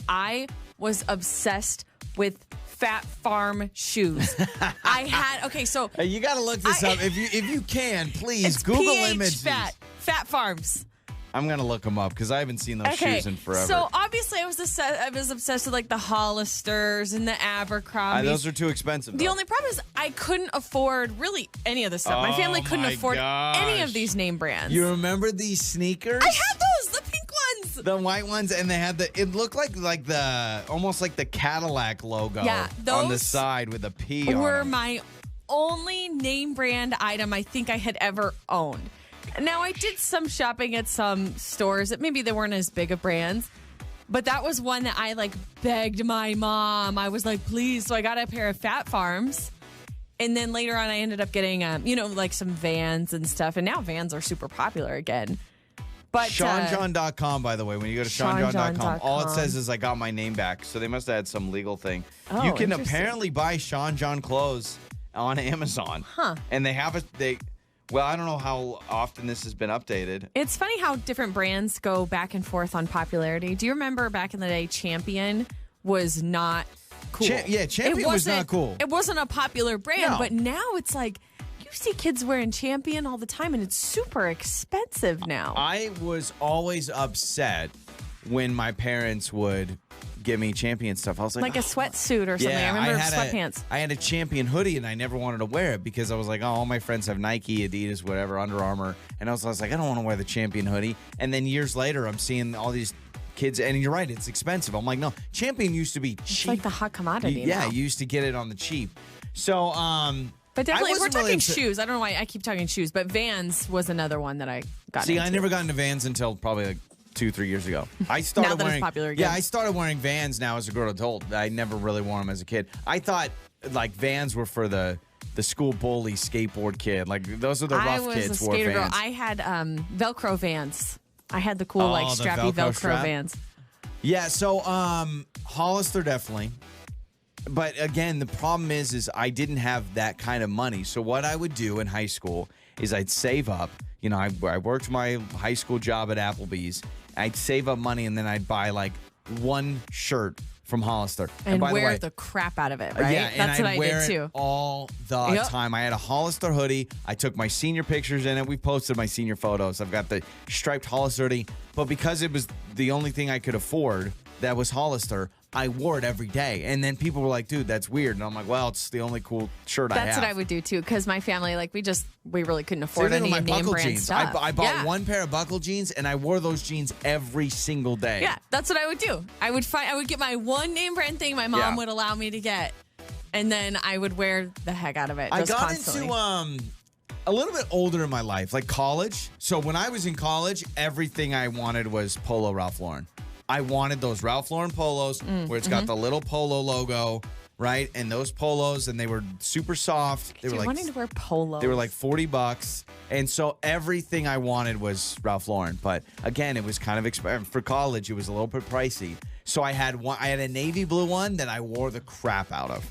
I was obsessed with Fat Farm shoes. I had so you got to look this up if you can. Please it's Google PH images. Fat Farms. I'm gonna look them up because I haven't seen those shoes in forever. So obviously I was obsessed with like the Hollisters and the Abercrombie. Those are too expensive. The only problem is I couldn't afford really any of this stuff. My family couldn't afford any of these name brands. You remember these sneakers? I had those, the pink ones, the white ones, and they had it looked like the almost like the Cadillac logo on the side with a P on it. Were my only name brand item I think I had ever owned. Now, I did some shopping at some stores that maybe they weren't as big of brands, but that was one that I begged my mom. I was like, please. So I got a pair of Fat Farms. And then later on, I ended up getting, some Vans and stuff. And now Vans are super popular again. But SeanJohn.com, by the way, when you go to SeanJohn.com, all it says is I got my name back. So they must have had some legal thing. Oh, you can apparently buy Sean John clothes on Amazon. Huh. And they have well, I don't know how often this has been updated. It's funny how different brands go back and forth on popularity. Do you remember back in the day, Champion was not cool? Champion was not cool. It wasn't a popular brand, No. but now it's like you see kids wearing Champion all the time, and it's super expensive now. I was always upset when my parents would give me Champion stuff. I was like a sweatsuit or something. Yeah, I remember sweatpants. I had a Champion hoodie, and I never wanted to wear it because I was like, oh, all my friends have Nike, Adidas, whatever, Under Armour. And I was like, I don't want to wear the Champion hoodie. And then years later, I'm seeing all these kids, and you're right, it's expensive. I'm like, no, Champion used to be cheap. It's like the hot commodity now. You used to get it on the cheap. So, but definitely, if we're talking shoes, I don't know why I keep talking shoes, but Vans was another one that I got into. I never got into Vans until probably 2-3 years ago. I started now that wearing, it's popular again. Yeah, I started wearing Vans now as a grown adult. I never really wore them as a kid. I thought Vans were for the school bully skateboard kid. Those are the rough kids. I was a wore skater girl. Vans. I had Velcro Vans. I had the cool strappy Velcro Vans. Yeah, so Hollister definitely. But again, the problem is I didn't have that kind of money. So what I would do in high school is I'd save up. I worked my high school job at Applebee's. I'd save up money, and then I'd buy one shirt from Hollister. And by wear the way, the crap out of it, right? Yeah, That's what I wear did too. It all the time. I had a Hollister hoodie. I took my senior pictures in it. We posted my senior photos. I've got the striped Hollister hoodie. But because it was the only thing I could afford that was Hollister, I wore it every day. And then people were like, dude, that's weird. And I'm like, well, it's the only cool shirt I have. That's what I would do too, because my family, we really couldn't afford any name brand jeans. stuff. I bought one pair of buckle jeans, and I wore those jeans every single day. Yeah, that's what I would do. I would get my one name brand thing my mom would allow me to get, and then I would wear the heck out of it. I got constantly. into a little bit older in my life, like college. So when I was in college, everything I wanted was Polo Ralph Lauren. I wanted those Ralph Lauren polos where it's got the little polo logo, right? And those polos, and they were super soft. They were wanting to wear polos. They were $40. And so everything I wanted was Ralph Lauren. But again, it was kind of expensive. For college, it was a little bit pricey. So I had a navy blue one that I wore the crap out of.